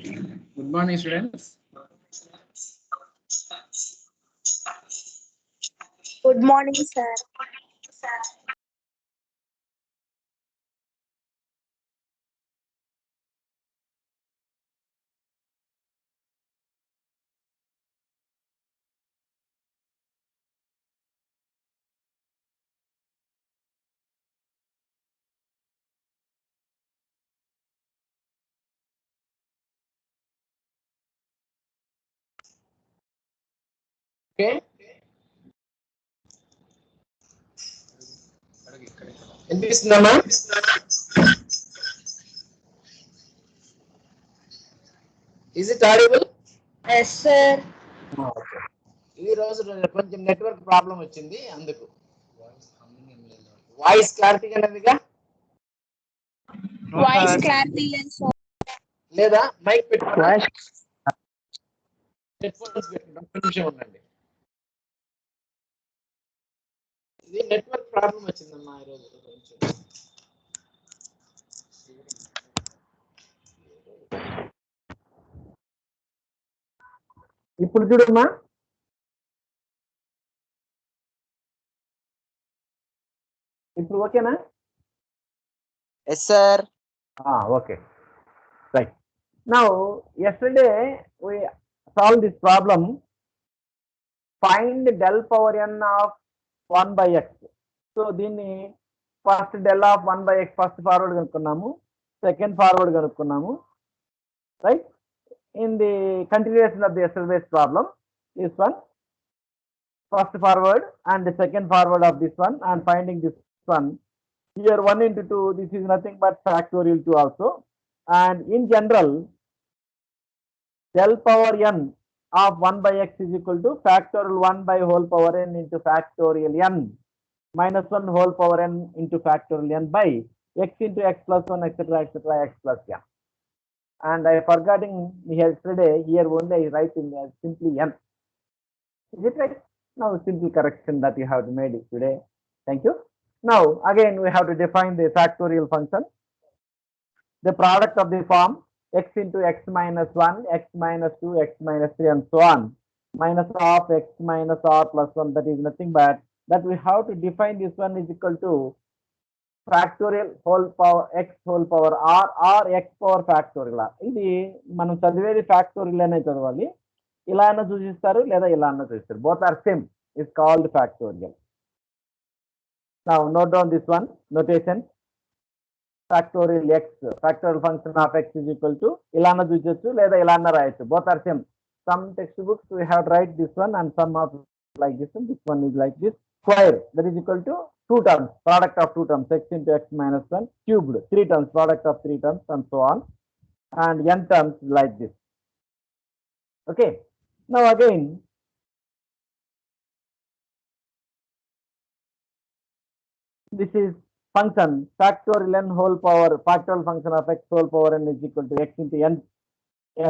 Good morning, students. Good morning, sir. Okay. వినిపిస్తుందమ్మా? Is it audible? Yes, sir. Okay. ఈ రోజు కొంచెం network problem వచ్చింది అందుకు వాయిస్ క్లారిటీగా లేదుగా Voice clarity and so. లేదా మైక్ పెట్టుకున్నా హెడ్ఫోన్స్ పెట్టుకుంటాం ఒక్క నిమిషం ఉండండి ఇది నెట్వర్క్ ప్రాబ్లం వచ్చిందమ్మా ఈ రోజు కొంచెం ఇప్పుడు చూడమ్మా ఇప్పుడు ఓకేనా Yes, sir. Okay, right. Now yesterday we solved this problem. Find del power n of 1 by x. So దీన్ని first del of 1 by x first forward కనుక్కున్నాము సెకండ్ ఫార్వర్డ్ కనుక్కున్నాము right in the continuation of the yesterday's problem, this one first forward and the second forward of this one and finding this one. Here 1 into 2, this is nothing but factorial 2 also, and in general del power n of 1 by x is equal to factorial 1 by whole power n into factorial n minus 1 whole power n into factorial n by x into x plus 1 etc etc x plus n. And I forgetting yesterday, here only I write in simply n. Is it right? Now simple correction that you have made it today. Thank you. Now again we have to define the factorial function. The product of the form x into x minus 1, x minus 2, x minus 3 and so on, minus of x minus r plus 1, that is nothing but that we have to define this one is equal to factorial whole power x whole power r or x power factorial r. ఇది మనం చదివేది factorial అనే చదవాలి, ఇలా అన్న సూచిస్తారు లేదా ఇలా అన్న సూచిస్తారు, both are same, is called factorial. Now note down this one notation. Factorial x, factorial function of x is equal to ఇలా అన్న చూచొచ్చు లేదా ఇలా అన్న రాయొచ్చు, both are same. Some textbooks we have to write this one and some of like this one, this one is like this. Square, that is equal to 2 terms, product of 2 terms, x into x minus 1, cubed 3 terms, product of 3 terms and so on, and n terms like this. Okay, now again this is function factorial n whole power, factorial function of x whole power n is equal to x into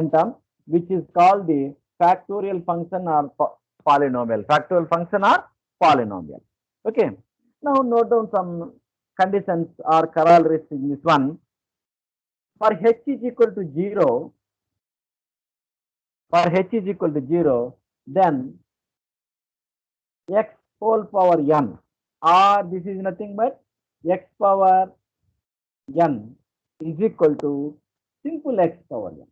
n term, which is called the factorial function or polynomial, factorial function or polynomial. Okay, now note down some conditions or corollaries in this one. For h is equal to 0, for h is equal to 0, then x whole power n, or this is nothing but x power n is equal to simple x power n.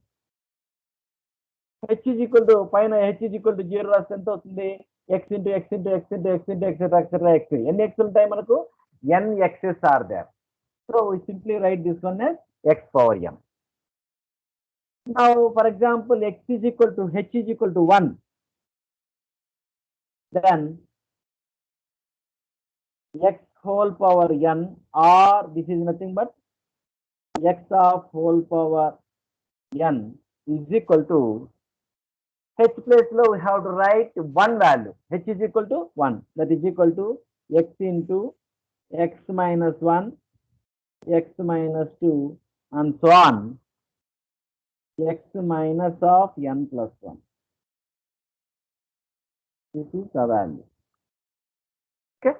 h is equal to పైన h is equal to 0 రాస్తే ఎంత అవుతుంది, x into x into x into x into etc etc x. ఎన్ని x ఉంటాయి మనకు, n x's are there, so we simply write this one as x power n. Now for example x is equal to h is equal to 1, then x whole power n, or this is nothing but x of whole power n is equal to h place lo we have to write one value, h is equal to 1, that is equal to x into x minus 1, x minus 2 and so on, x minus of n plus 1. This is the value. Okay,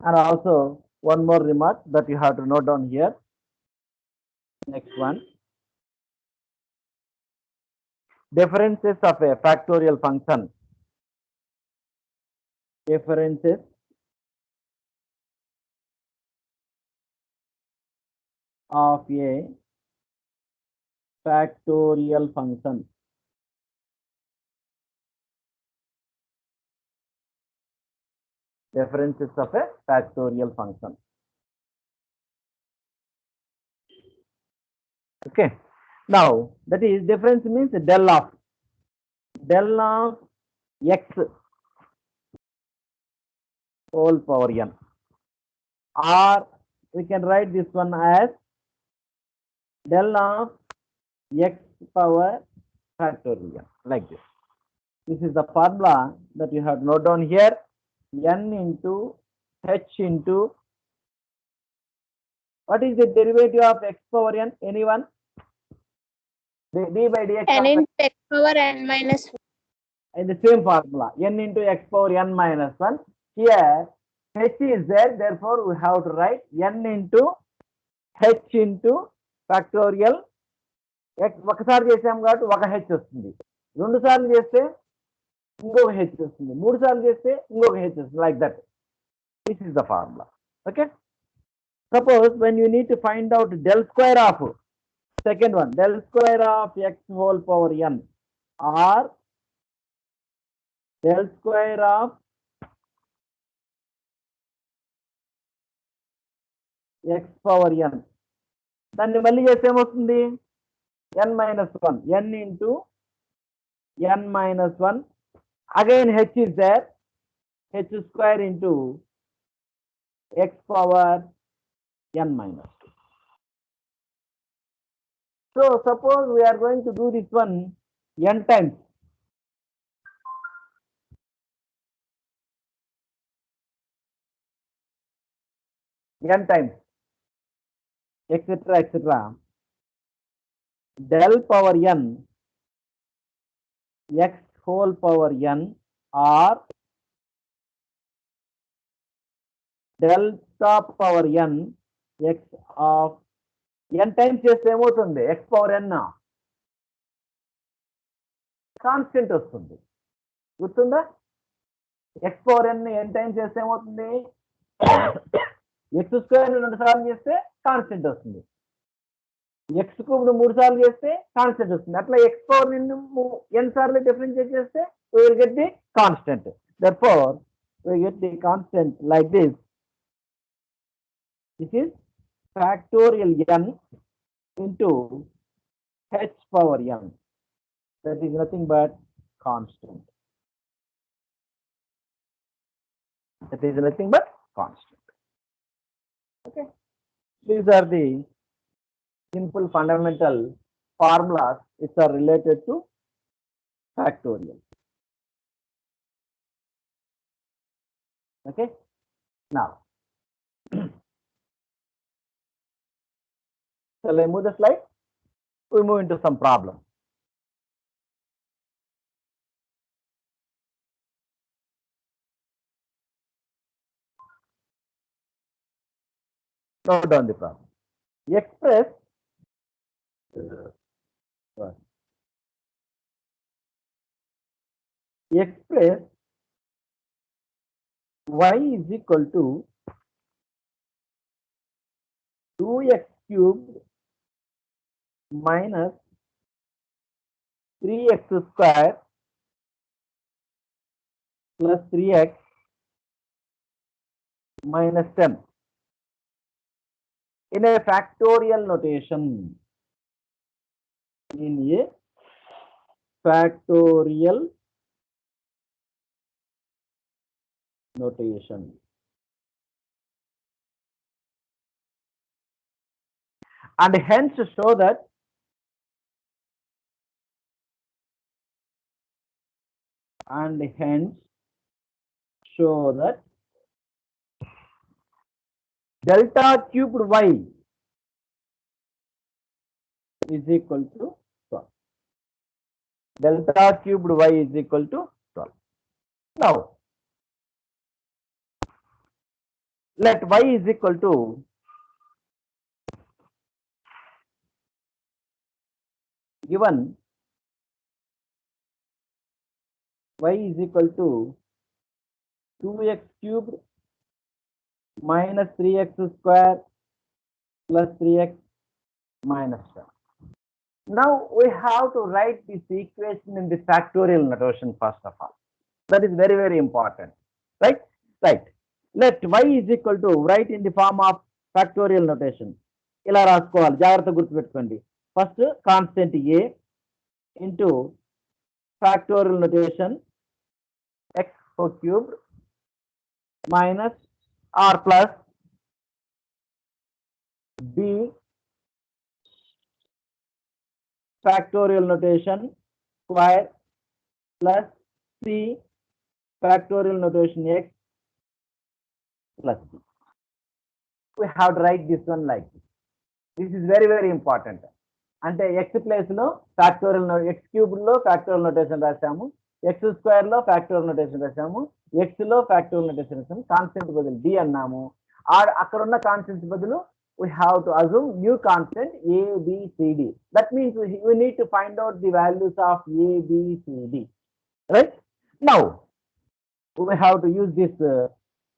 and also one more remark that you have to note down here. Next one. Differences of a factorial function. Differences of a factorial function. Differences of a factorial function. Okay. Now that is difference means del of x whole power n, or we can write this one as del of x power factorial n, like this. This is the formula that you have noted down here. N into h into, what is the derivative of x power n? Anyone? D by dx N of into x power n minus 1. in the same formula, n into x power n minus 1. Here h is there, therefore we have to write n into h into factorial x. ఒకసారి చేసాం కాబట్టి ఒక h వస్తుంది, రెండు సార్లు చేస్తే ఇంకొక h వస్తుంది, మూడు సార్లు చేస్తే ఇంకొక h వస్తుంది, like that. This is the formula. Okay. Suppose when you need to find out del square of second one, del square of x whole power n, or del square of x power n, దాన్ని మళ్ళీ చేస్తే ఏమవుతుంది? n minus 1, n into n minus 1, again h is there, h square into x power n minus 2. So suppose we are going to do this one n times. N times, etc., etc. Del power n x whole power n, or delta power n x of n times చేస్తే ఏమవుతుంది? x power n constant వస్తుంది, గుర్తుందా? x power n n times చేస్తే ఏమవుతుంది? x square రెండు సార్లు చేస్తే constant వస్తుంది, x క్యూబ్డ్ మూడు సార్లు చేస్తే కాన్స్టెంట్ వస్తుంది. అట్లా x పవర్ n సార్లు డిఫరెన్షియేట్ చేస్తే we will get the constant. Therefore we get the constant like this. This is factorial n into h power n. That is nothing but constant. That is nothing but constant. Okay. These are the simple fundamental formulas which are related to factorial. Okay. Now, shall I move the slide? We move into some problem. Note down the problem. Express y is equal to 2x cubed minus 3x square plus 3x minus 10 in a factorial notation. In a factorial notation. And hence show that delta cubed y is equal to 12. Delta cubed y is equal to 12. Now, let y is equal to given y is equal to 2x cubed minus 3x square plus 3x minus 1. Now we have to write this equation in the factorial notation first of all. That is very, very important. Right? Right. Let y is equal to, write in the form of factorial notation. ఇలా రాసుకోవాలి, జాగ్రత్త గుర్తుపెట్టుకోండి. First constant a into factorial notation x whole cubed minus r plus b factorial notation square plus c factorial notation x plus c. We have to write this one like this. This is very, very important. అంటే x place లో factorial x cube లో factorial notation రాసాము, x square లో factorial notation రాసాము, x లో factorial notation రాసాము, constant బదులు d అన్నాము. అక్కడ ఉన్న constants బదులు we have to assume new constant a, b, c, d. That means we need to find out the values of a, b, c, d. Right? Now we have to use this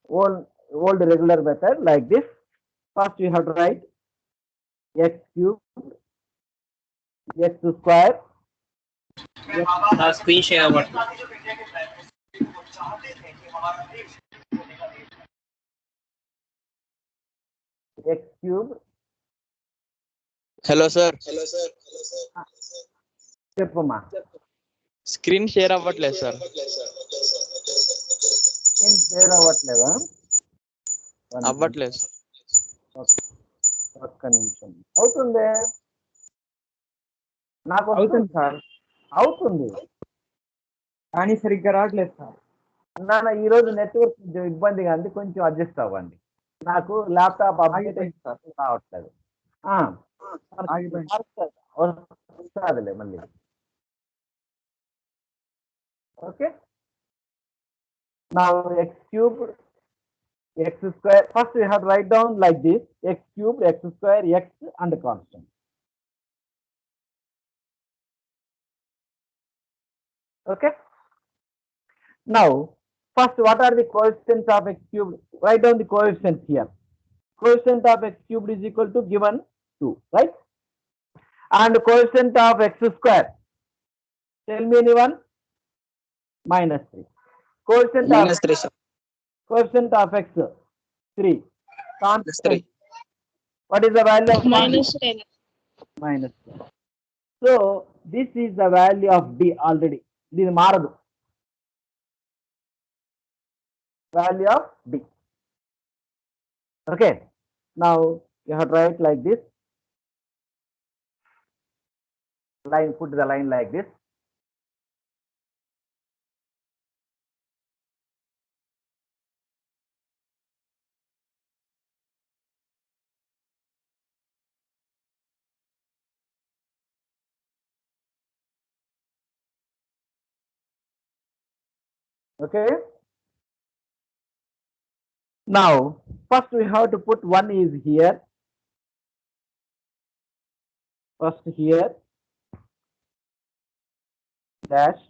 old regular method like this. First we have to write x cube x square Screen share what? x cube. Hello sir. చెప్పమ్మా. Screen share అవ్వట్లేదు sir. ఏం share అవ్వట్లేదా? అవ్వట్లేదు sir. ఒక్క నిమిషం. అవుతుంది, నాకు అవుతుంది sir, అవుతుంది కానీ సరిగ్గా రావట్లేదు సార్. నాన్న ఈరోజు నెట్వర్క్ కొంచెం ఇబ్బందిగా ఉంది, కొంచెం అడ్జస్ట్ అవ్వండి. నాకు ల్యాప్టాప్ అప్డేట్ రావట్లేదు. వస్తుందిలే మళ్ళీ. Okay, now x cube x square, first we have to write down like this, x cube x square x and constant. Okay, now first what are the coefficients of x cubed? Write down the coefficients here. Coefficient of x cubed is equal to given 2, right? And coefficient of x square, tell me anyone? Minus 3. Coefficient Minus 3 sir. Coefficient of x 3. Minus 3. What is the value of minus 10. minus 10? So this is the value of d already. This maradu. Value of d. Okay. Now you have to write like this. Line, put the line like this. Okay. Now first we have to put 1 is here. First here dash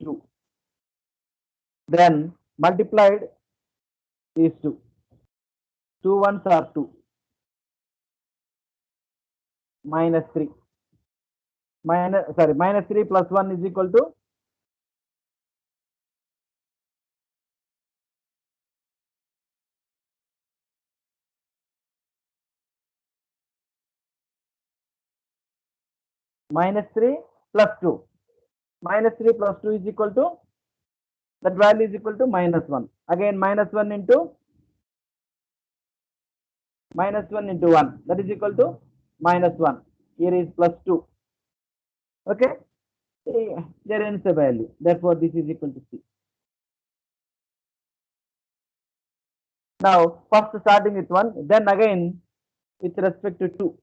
2. Then multiplied is 2. 2 ones are 2. Minus 3. Minus 3 plus 1 is equal to minus 3 plus 2. Minus 3 plus 2 is equal to, that value is equal to minus 1. Again minus 1 into 1, that is equal to minus 1. Here is plus 2. Okay, there ends the value. Therefore this is equal to C. Now first starting with 1, then again with respect to 2,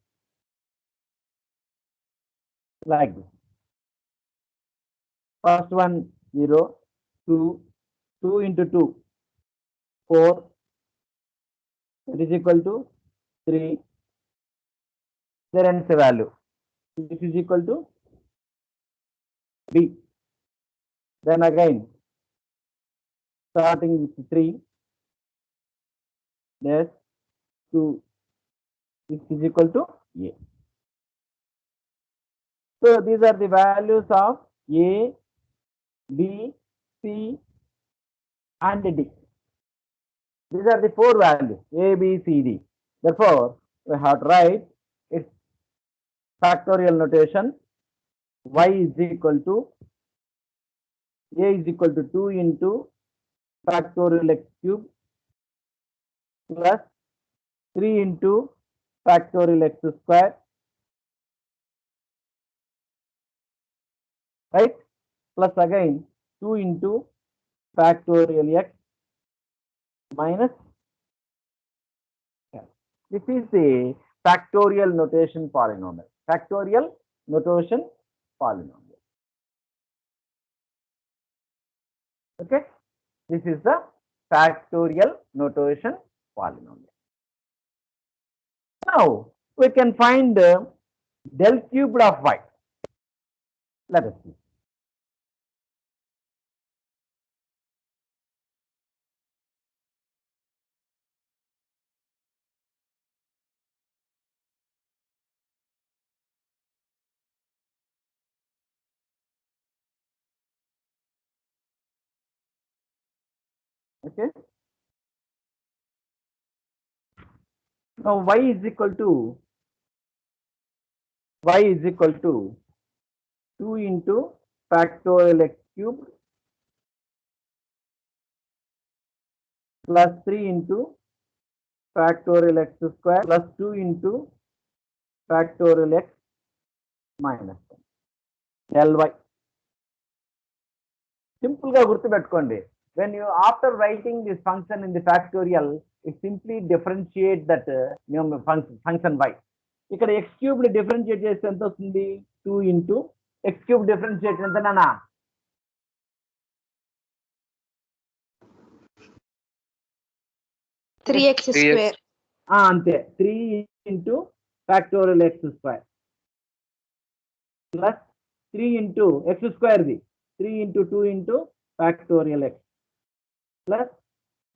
like this. First one 0, 2, 2 into 2, 4, that is equal to 3. There ends the value. This is equal to B. Then again, starting with 3, dash 2, this is equal to A. So these are the values of A, B, C, and D. These are the 4 values A, B, C, D. Therefore, we have to write its factorial notation. Y is equal to A is equal to 2 into factorial x cube plus 3 into factorial x square, right? Plus again 2 into factorial x minus. This is the factorial notation polynomial. Factorial notation polynomial. Okay, this is the factorial notation polynomial. Now we can find del cubed of y. Let us see. Okay. Now y is equal to 2 into factorial x cubed plus 3 into factorial x square plus 2 into factorial x minus ly. Simple ga gurtu pettukondi. When you after writing this function in the factorial, it simply differentiate that function y. ఇక్కడ x cube differentiate చేస్తే ఎంత వస్తుంది? 2 into x cube differentiate ఎంత నానా? 3x square. అంతే 3 into factorial x square plus 3 into x square the 3 into 2 into factorial x plus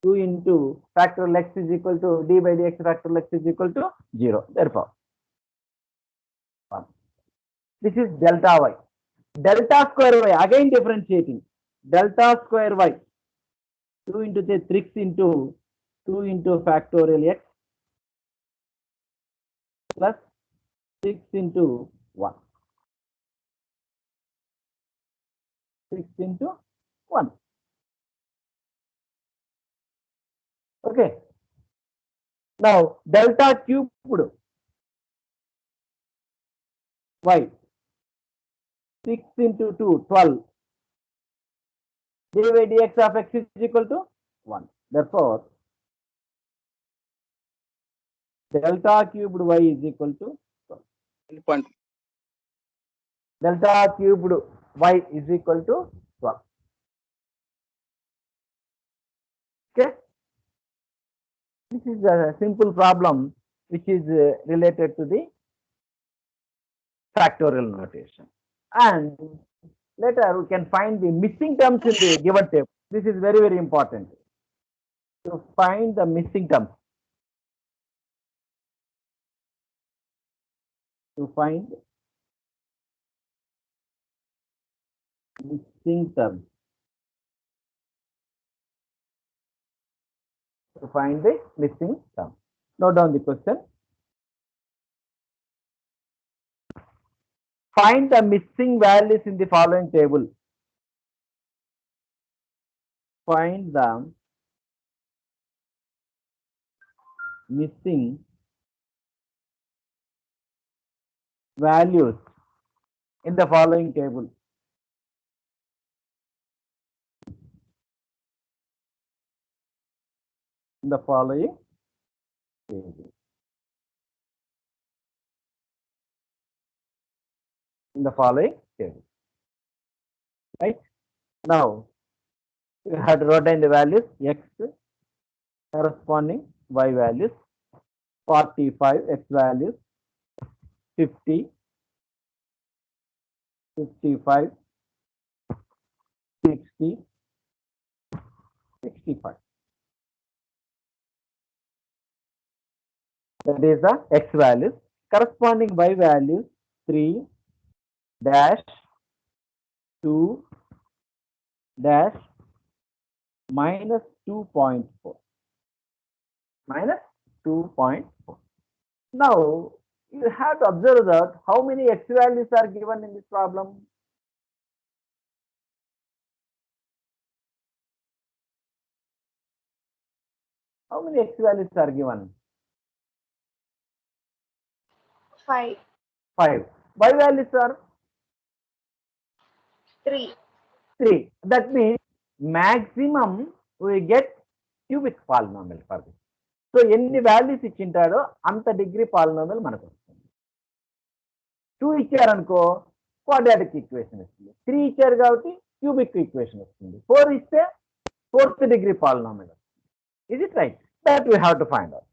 2 into factorial x is equal to d by dx factorial x is equal to 0. Therefore, this is delta y. Delta square y again differentiating. Delta square y 2 into 3 into 2 into factorial x plus 6 into 1. 6 into 1. Okay. Now delta cubed y 6 into 2 12. d by dx of x is equal to 1. Therefore, delta cubed y is equal to 12. Delta cubed y is equal to 12. Okay. This is a simple problem which is related to the factorial notation. And later we can find the missing terms in the given table. This is very, very important to find the missing terms. To find missing terms. To find the missing term. Note down the question. Find the missing values in the following table. Find the missing values in the following table. In the following table. In the following table. Right? Now, you have to write down the values x corresponding y values, 45 x values, 50, 55, 60, 65. That is the x values. Corresponding y values 3 dash 2 dash minus 2.4 minus 2.4. Now you have to observe that how many x values are given in this problem. How many x values are given? 5, 5. Y values are 3. 3. That means maximum we get cubic polynomial for this. So ఎన్ని values ఇచ్చింటాడో అంత degree polynomial మనకు వస్తుంది. 2 ఇచ్చారనుకో quadratic equation వస్తుంది. 3 ఇచ్చారు కాబట్టి cubic equation వస్తుంది. 4 ఇస్తే 4th degree polynomial. Is it right? That we have to find out.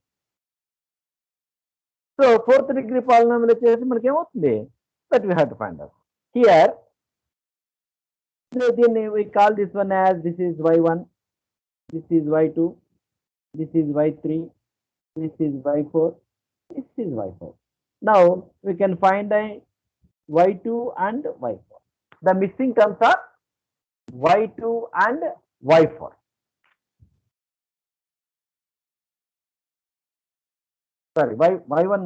So 4th degree polynomial వచ్చేసి మనకి ఏమవుతుంది? That we have to find out. Here, then we call this one as this is y1, this is y2, this is y3, this is y4, this is y4. Now we can find a y2 and y4. The missing terms are y2 and y4. Sorry, y1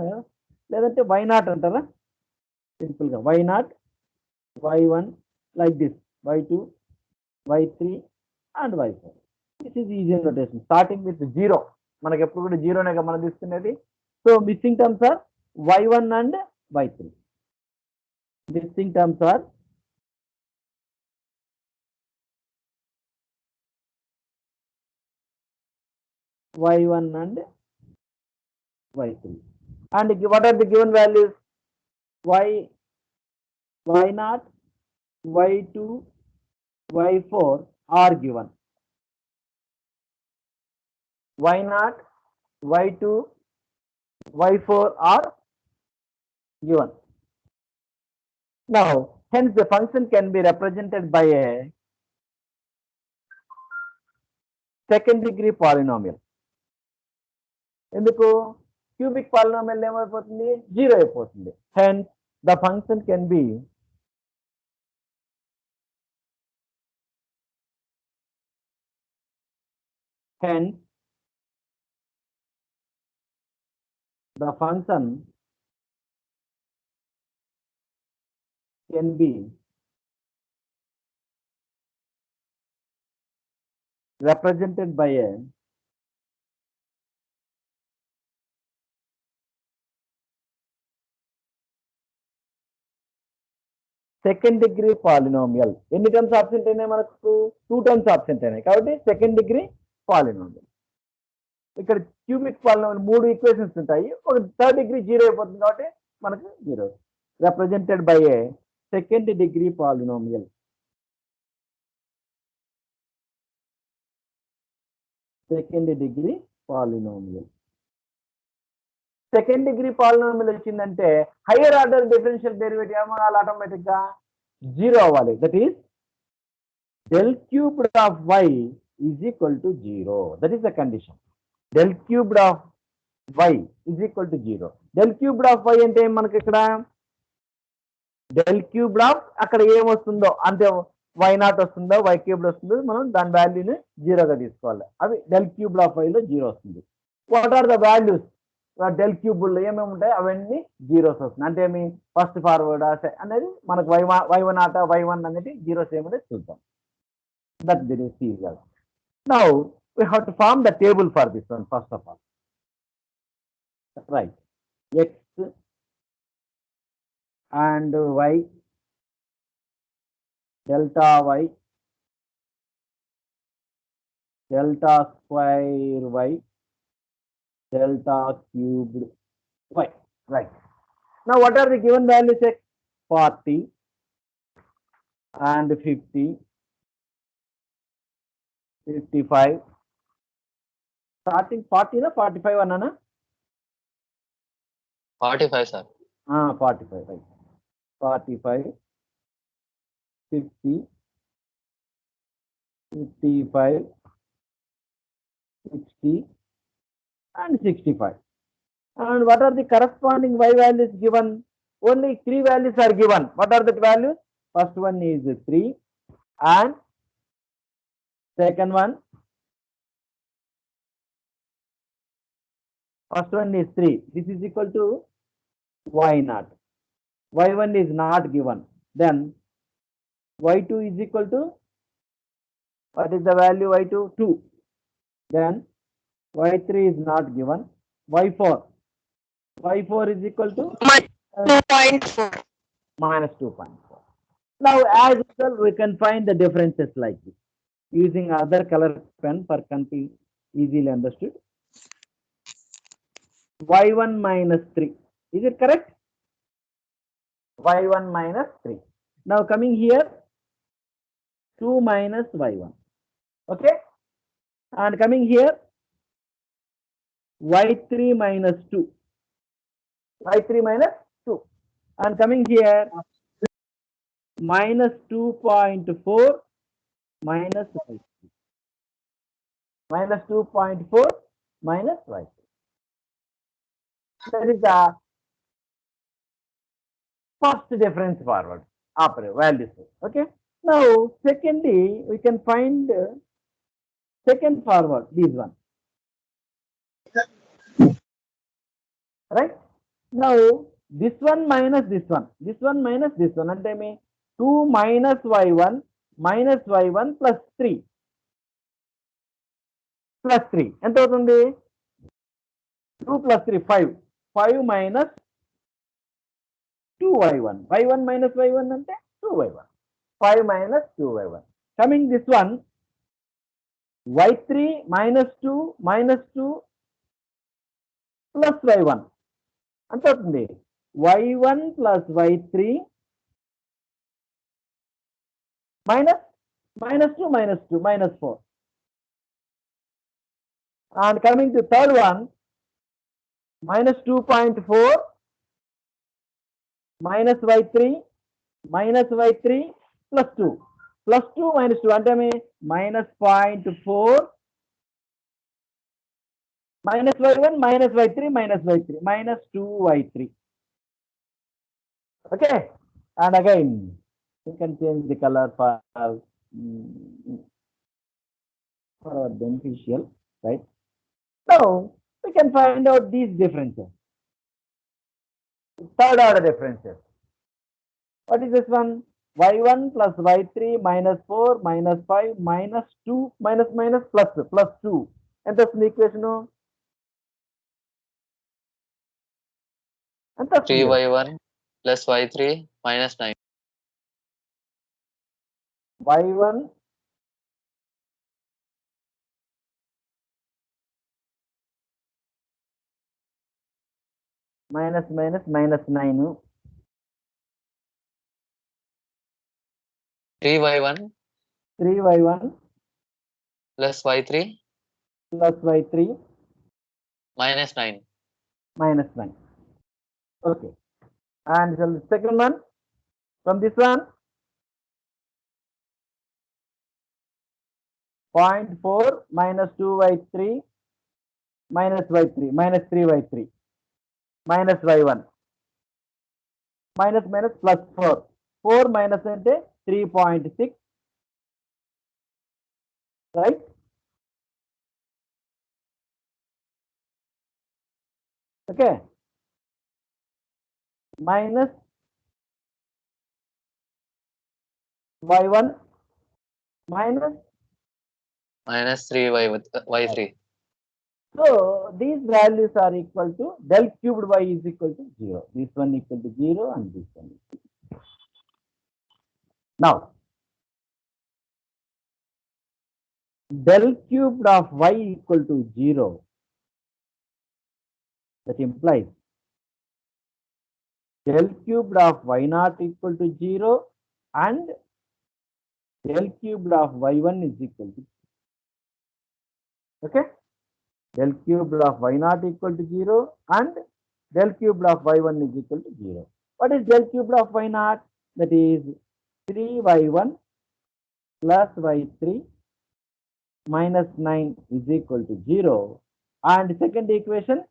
లేదంటే y0 అంటారా? Simple గా y0, y1 like this, y2, y3 and y4. This is easy notation starting with 0. మనకి ఎప్పుడు కూడా 0 నే మనం తీసుకునేది. So missing terms are y1 and y3. Missing terms are y1 and y3. And what are the given values? y0, y2, y4 are given. y0, y2, y4 are given. Now, hence the function can be represented by a second degree polynomial. ఎందుకు? cubic polynomial ఏమైపోతుంది? 0 అయిపోతుంది. Hence the function can be represented by a second degree polynomial. ఎన్ని terms absent అయినాయి మనకు? 2 terms absent అయినాయి కాబట్టి second degree polynomial. ఇక్కడ cubic polynomial 3 equations ఉంటాయి. ఒక థర్డ్ డిగ్రీ 0 అయిపోతుంది కాబట్టి మనకు 0. Represented by a second degree polynomial. Second degree polynomial. Second degree polynomial వచ్చిందంటే హైయర్ ఆర్డర్ డిఫరెన్షియల్ డెరివేటివ్ ఏమవ్వాలి? ఆటోమేటిక్ గా 0 అవ్వాలి. That is del cubed of y is equal to 0. That is the condition. Del cubed of y is equal to 0. Del cubed of y అంటే మనకి ఇక్కడ del cubed of అక్కడ ఏం వస్తుందో అంటే y0 వస్తుందో y cubed వస్తుందో మనం దాని వాల్యూని 0 గా తీసుకోవాలి. అవి del cubed of y లో 0 వస్తుంది. What are the values? Del క్యూబుల్లో ఏమేమి ఉంటాయి అవన్నీ 0s వస్తుంది. అంటే మీ ఫస్ట్ ఫార్వర్డ్ అనేది మనకు y1 ఆట y1 అనేది 0s ఏమనేది చూద్దాం. That there is serial. Now we have to form the table for this one first of all. Right, x and y, delta y, delta square y, delta cubed y. Right. Now what are the given values? X 40 and 50, 55. Starting 40 na 45 anana? 45 sir. 45, right. 45, 50, 55, 60, and 65. And what are the corresponding y values given? Only 3 values are given. What are the values? First one is 3 and second one, first one is 3. This is equal to y naught. Y1 is not given. Then y2 is equal to, what is the value y2? 2. Then y3 is not given. Y4. Y4 is equal to 2.4. minus 2.4. Now, as usual, we can find the differences like this using other color pen for conti easily understood. Y1 minus 3. Is it correct? Y1 minus 3. Now coming here, 2 minus Y1. Okay? And coming here, Y3 minus 2. Y3 minus 2. And coming here, minus 2.4 minus Y3. Minus 2.4 minus Y3. That is the first difference forward operator values. Okay. Now, secondly, we can find second forward, this one. Right? Now, this one minus this one. This one minus this one. And I mean 2 minus y1 minus y1 plus 3. Plus 3. ఎంత అవుతుంది? 2 plus 3, 5. 5 minus 2y1. y1 minus y1 అంటే 2y1. 5 minus 2y1. Coming this one, y3 minus 2 minus 2 plus y1. ఎంత అవుతుంది? y1 plus y3 minus 2 minus 2 minus 4. And coming to third one, minus 2.4 minus y3 minus y3 plus 2. Plus 2 minus 2 అంటే minus 0.4 minus y1 minus y3 minus y3 minus 2y3. Okay, and again we can change the color for our beneficial, right? Now we can find out these differences. Third order differences. What is this one? y1 plus y3 minus 4 minus 5 minus 2 minus minus plus 2. ఎంత వస్తుంది equation? ఎంత వస్తుంది? 3y1 plus y3 minus 9. y1 minus minus minus 9. 3y1 3y1 plus y3 plus y3 minus 9. minus 9. Okay. And the second one, from this one, 0.4 minus 2y3 minus y3 minus 3y3 minus y1 minus minus plus 4. 4 minus అంటే 3.6, right? Okay. Minus y1 minus. Minus 3y3. So these values are equal to del cubed y is equal to 0. This one equal to 0 and this one equal to 0. Now, del cubed of y equal to 0. That implies del cubed of y naught equal to 0 and del cubed of y1 is equal to 0. Okay? Del cubed of y naught equal to 0 and del cubed of y1 is equal to 0. What is del cubed of y naught? That is 3y1 plus y3 minus 9 is equal to 0. And second equation,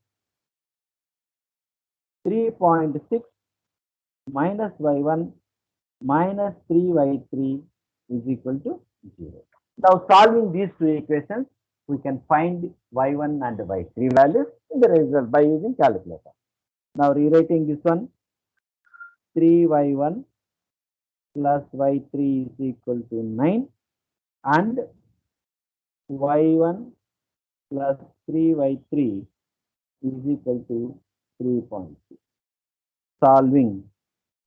3.6 minus y1 minus 3y3 is equal to 0. Now solving these two equations, we can find y1 and y3 values in the result by using calculator. Now rewriting this one, 3y1 plus y3 is equal to 9 and y1 plus 3y3 is equal to 3.6. Solving.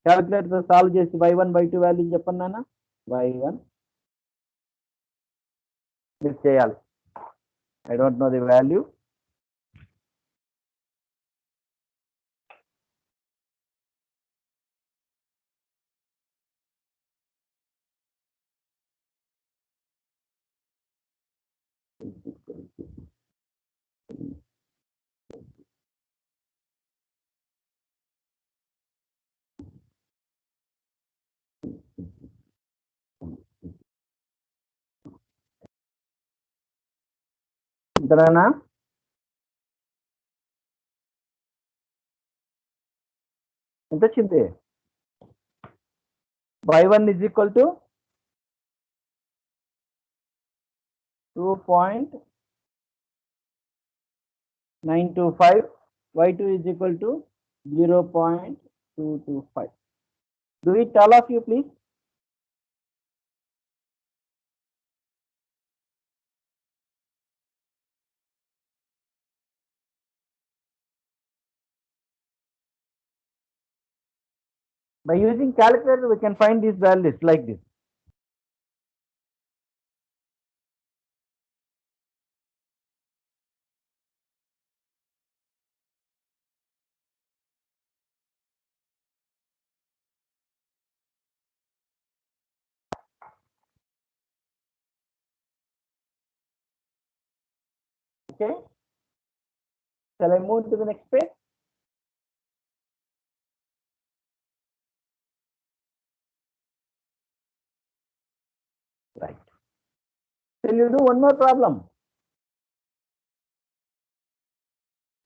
Calculator solve చేసి y1 y2 value చెప్పండి నాన్న. y1 మీరు చేయాలి. I don't know the value. ఇంతనా ఎంత వచ్చింది? y1 is equal to 2.925, y2 is equal to 0.225. Do it all of you please. By using calculator, we can find these values like this. Okay. Shall I move to the next page? Right. Shall you do one more problem?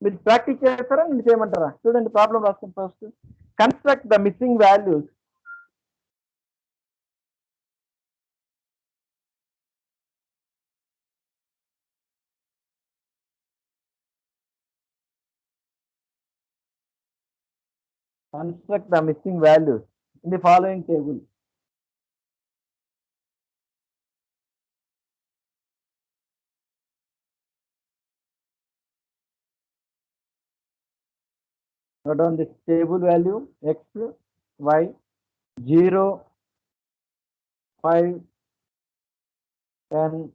మీరు practice చేస్తారా నేను చేయమంటారా? చూడండి problem రాస్తాం first. Construct the missing values in the following table. Note down this table value x, y, 0, 5, 10,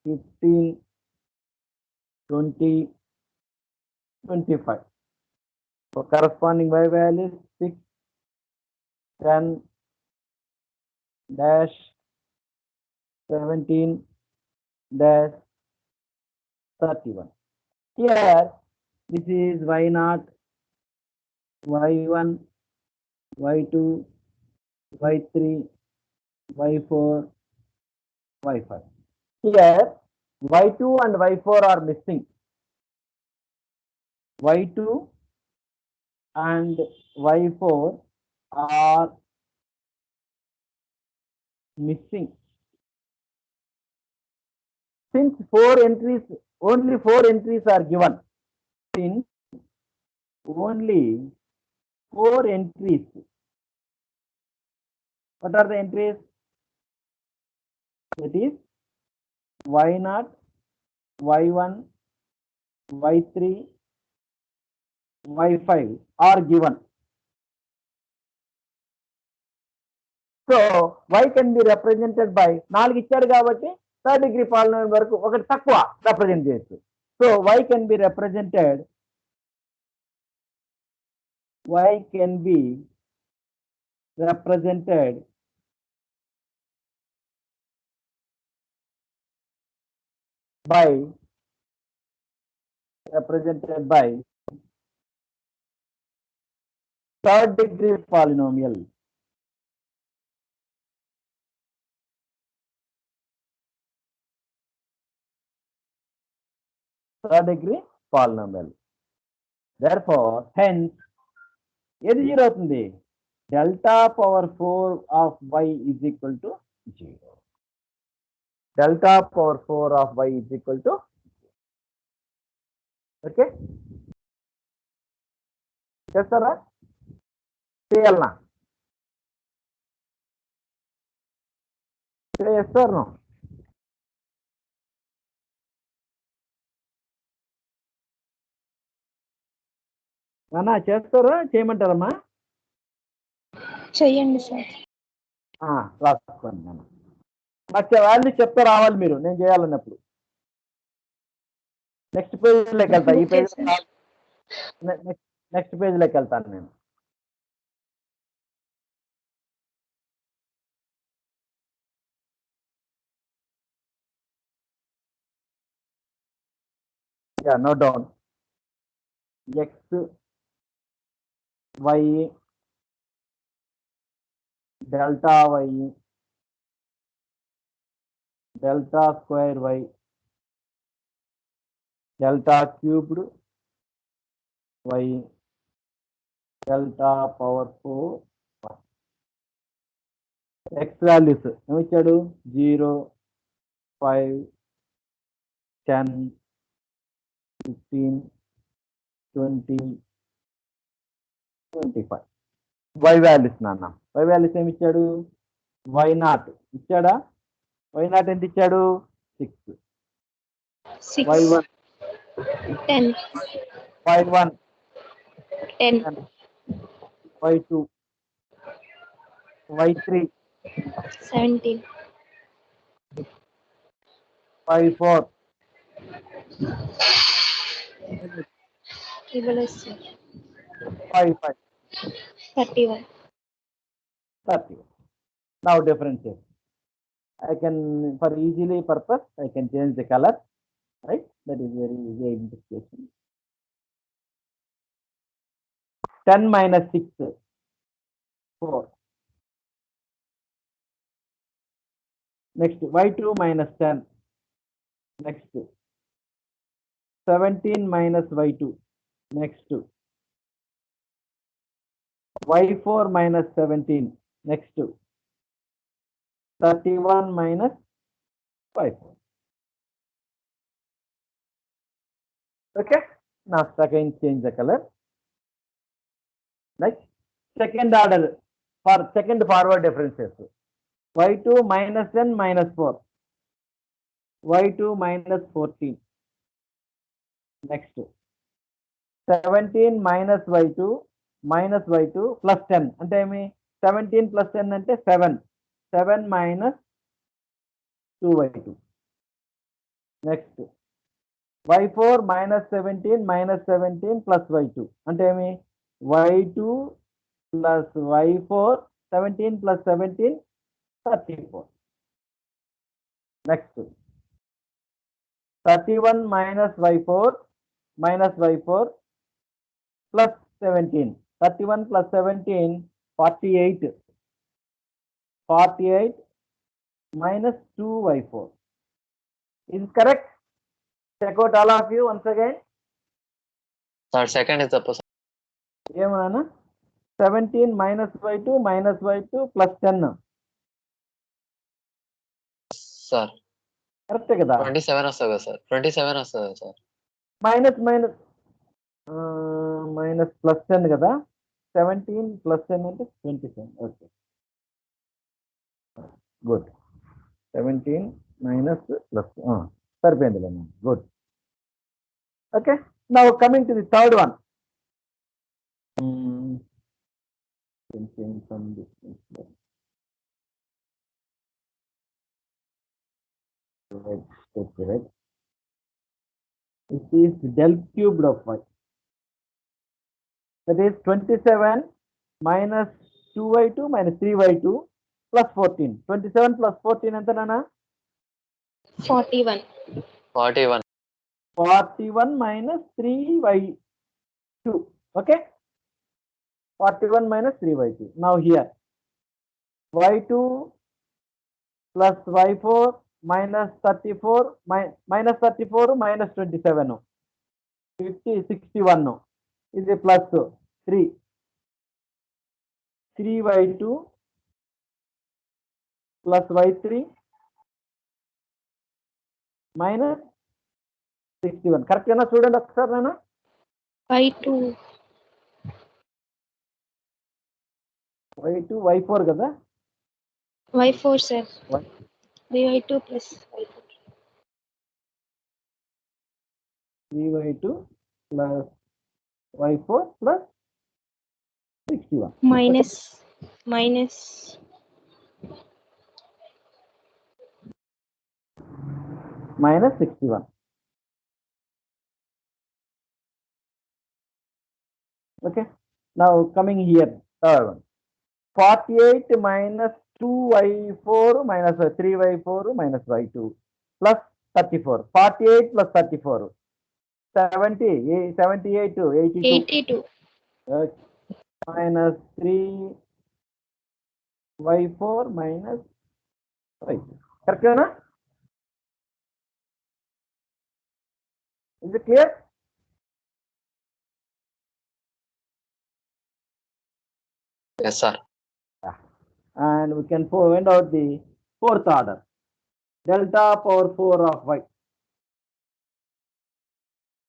15, 20, 25. For corresponding y values 6, 10, dash, 17, dash, 31. Here, this is y0, y1, y2, y3, y4, y5. Here, y2 and y4 are missing. y2 and y4 are missing. Since only four entries are given. Since only 4 entries. What are the entries? That is y0, y1, y3, y5 are given. So y can be represented by 4 ఇచ్చారు కాబట్టి third degree polynomial వరకు ఒకటి తక్కువ represent చేయొచ్చు. So y can be represented by third degree polynomial. third degree polynomial. Therefore, hence, ఏది zero అవుతుంది? Delta power 4 of y is equal to 0. Delta power 4 of y is equal to, okay, చేస్తారా? చేయాలనా? చేస్తారు. అన్నా చేస్తారా? చేయమంటారమ్మా? చెయ్యండి sir. రాసుకోండి నాన్న. నాకు వాల్యూ చెప్తే రావాలి మీరు, నేను చేయాలన్నప్పుడు. నెక్స్ట్ పేజ్లోకి వెళ్తా. ఈ పేజ్ నెక్స్ట్ పేజ్లోకి వెళ్తాను నేను. Note down. X Y delta Y delta square Y delta cubed Y delta power 4. X values ఏమిచ్చాడు? 0, 5, 10, 15, 20, 25. వై వాల్యూస్ నాన్న. వై వాల్యూస్ ఏమి ఇచ్చాడు? వై నాట్ ఇచ్చాడా? వై నాట్ ఎంత ఇచ్చాడు? 6. 6, y1 10, y1 10, y2 y3 17, y4 ఇవ్వలేదు sir. y5 31. 30. Now differentiate. I can, for easily purpose, I can change the color, right? That is very easy identification. 10 minus 6, 4. Next, y2 minus 10. Next, 17 minus y2. Next, y4 minus 17. Next, 31 minus y4. Okay, now again change the color. Next, second order for second forward differences. y2 minus 10 minus 4. y2 minus 14. Next, 17 minus y2 minus y2 plus 10. అంటే ఏమి? 17 plus 10 అంటే 7. 7 minus 2y2. Next, y4 minus 17 minus 17 plus y2. అంటే ఏమి? y2 plus y4, 17 plus 17, 34. Next, 31 minus y4 plus 17. 31 plus 17, 48. 48 minus 2y4. Is it correct? Check out all of you once again. Sir, second is the person. ఏమన్నా? 17 minus y2 plus 10. Sir, కరెక్టే కదా? 27 వస్తుంది కదా sir? 27 వస్తుంది sir. Minus plus 10 కదా? 17 plus 10 అంటే 27. Okay, good. 17 minus plus సరిపోయిందిలే. Good. Okay, now coming to the third one. Right. This is del cubed of y. That is 27 minus 2y2 minus 3y2 plus 14. 27 plus 14 ఎంత నానా? 41. 41. 41 minus 3y2. Okay? 41 minus 3y2. Now here, y2 plus y4 minus 34 minus 27. 50, 61. Is a plus 3. 3y2 plus y3 minus 61. Correct na student ఒకసారి నేను y2 y2 y4 కదా y4 sir. Y- 3y2 plus y4 3y2 plus y4 plus 61. minus Minus 61. Okay. Now coming here, third one. 48 minus 2y4 minus 3y4 minus y2 plus 34. 48 plus 34. 70, 78, 82. 82 Minus 3y4 minus y2. Correct na? Is it clear? Yes, sir. And we can find out the fourth order. Delta power 4 of y.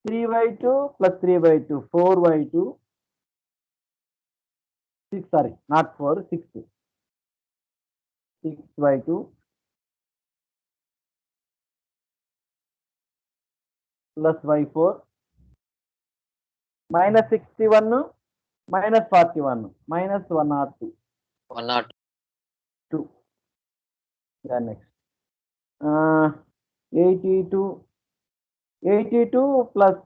3y2 plus 3y2, 4y2. 6, sorry, not 4, 6. 6y2 plus y4 minus 61 minus 41 minus 102. 102. Then next. 82 plus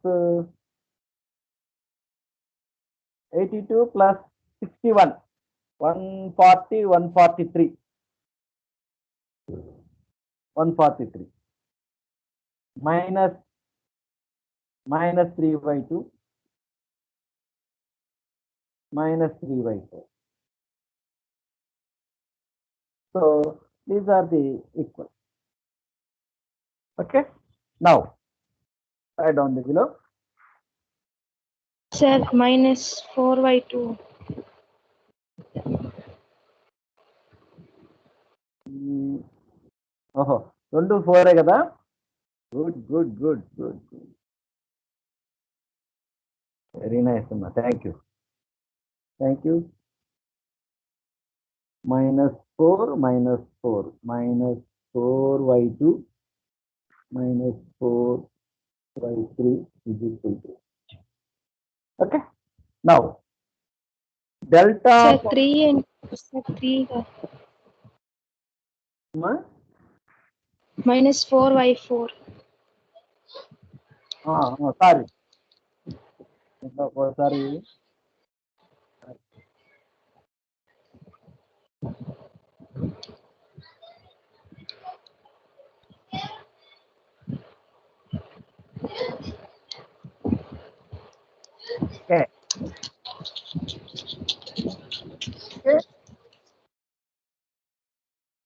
82 plus 61. 140, 143. 143. Minus 3y2 minus 3y4. So these are the equal. Okay. Now write down the below. sir. Minus 4y2 ఓహో 2 4 కదా good very nice అమ్మా thank you minus 4 minus 4y2 minus 4y3 is equal to. Okay. Now delta sir. 3 and sir 3 minus 4y4 sorry ఒకసారి okay.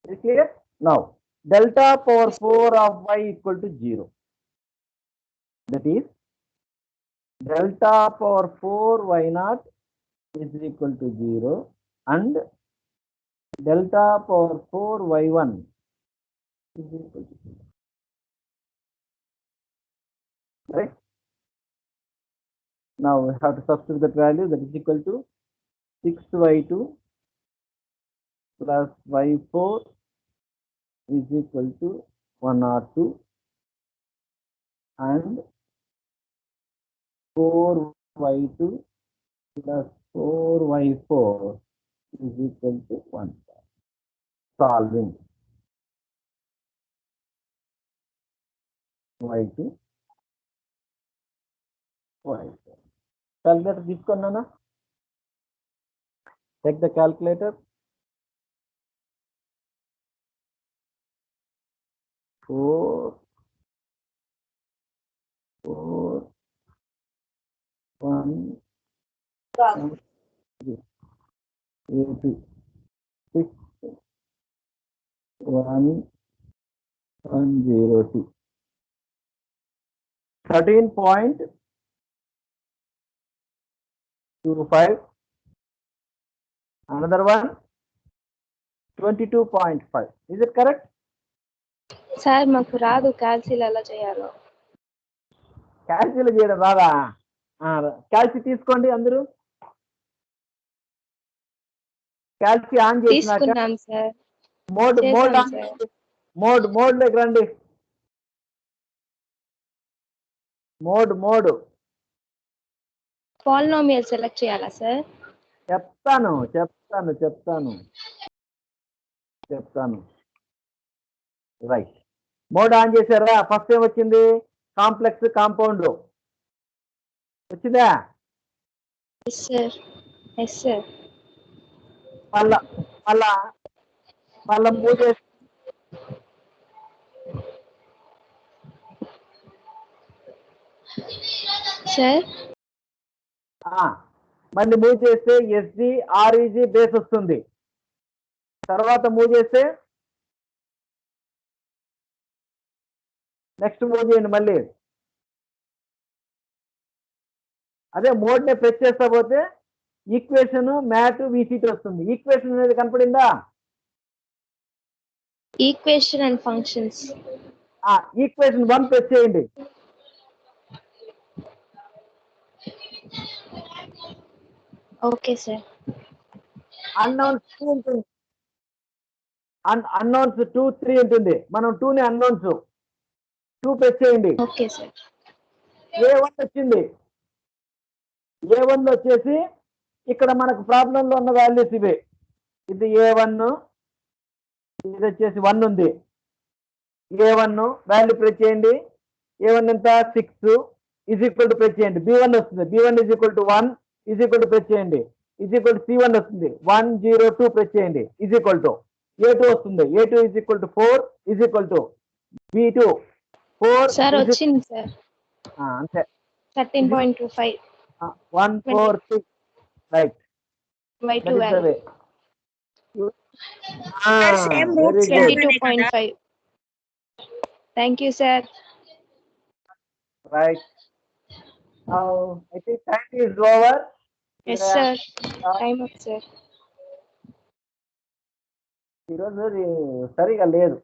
Is it clear? Now delta power 4 of y equal to 0. That is delta power 4 y naught is equal to 0 and delta power 4 y1 is equal to 0. Right? Now we have to substitute that value, that is equal to 6y2 plus y4 is equal to 102 and 4y2 plus 4y4 is equal to 1. Solving y2 y4. Calculator తీసుకున్నానా? Take the calculator. 4 1 80 6 1 102 13.5 25. Another one 22.5. Is it correct? Sir మాకు రాదు క్యాల్సీలు ఎలా చేయాలో. క్యాల్సీలు చేయడం రాదా? క్యాల్సీ తీసుకోండి అందరూ. క్యాల్సీ on చేసినాక తీసుకున్నాం సార్. మోడ్ లోకి రండి. మోడ్ పాలినామియల్ సెలెక్ట్ చేయాలా సార్? చెప్తాను. రైట్. మోడ్ ఆన్ చేశారా? ఫస్ట్ ఏం వచ్చింది? కాంప్లెక్స్ కాంపౌండ్ వచ్చిందా? Yes sir. మళ్ళా మూవ్ చేసి సార్ మళ్ళీ మూవ్ చేస్తే ఎస్జి ఆర్ఈజి బేస్ వస్తుంది. తర్వాత మూవ్ చేస్తే నెక్స్ట్ మూవ్ చేయండి. మళ్ళీ అదే మోడ్ నే ప్రెస్ చేస్తా పోతే ఈక్వేషన్ మ్యాట్ విసిటీ వస్తుంది. ఈక్వేషన్ అనేది కనపడిందా? Equation and functions. Equation 1 press చేయండి. Okay sir. అన్నౌన్స్ 2 ఉంటుంది. అన్నౌన్స్ 2, 3 ఉంటుంది. మనం 2 ని అన్నౌన్స్ 2 ప్రెస్ చేయండి. Okay sir. A1 వచ్చింది. A1 వచ్చేసి ఇక్కడ మనకు ప్రాబ్లంలో ఉన్న వాల్యూస్ ఇవే. ఇది A1, ఇది వచ్చేసి 1 ఉంది. A1 వాల్యూ ప్రెస్ చేయండి. A1 ఎంత? 6 ఈజ్ ఈక్వల్ టు ప్రెస్ చేయండి. B1 వస్తుంది. B1 is equal to 1 is equal to press చేయండి. ఈజ్ ఈక్వల్ టు C1 వస్తుంది. 1 0 2 ప్రెస్ చేయండి. ఈజ్ ఈక్వల్ టు A2 వస్తుంది. A2 is equal to 4 is equal to B2 4 sir వచ్చింది sir. అంతే. 13.25 1 4 6 right. y2 value 22.5. Thank you sir. Right. Now, I think time is over. Yes sir. Time up sir. ఈరోజు సరిగా లేదు.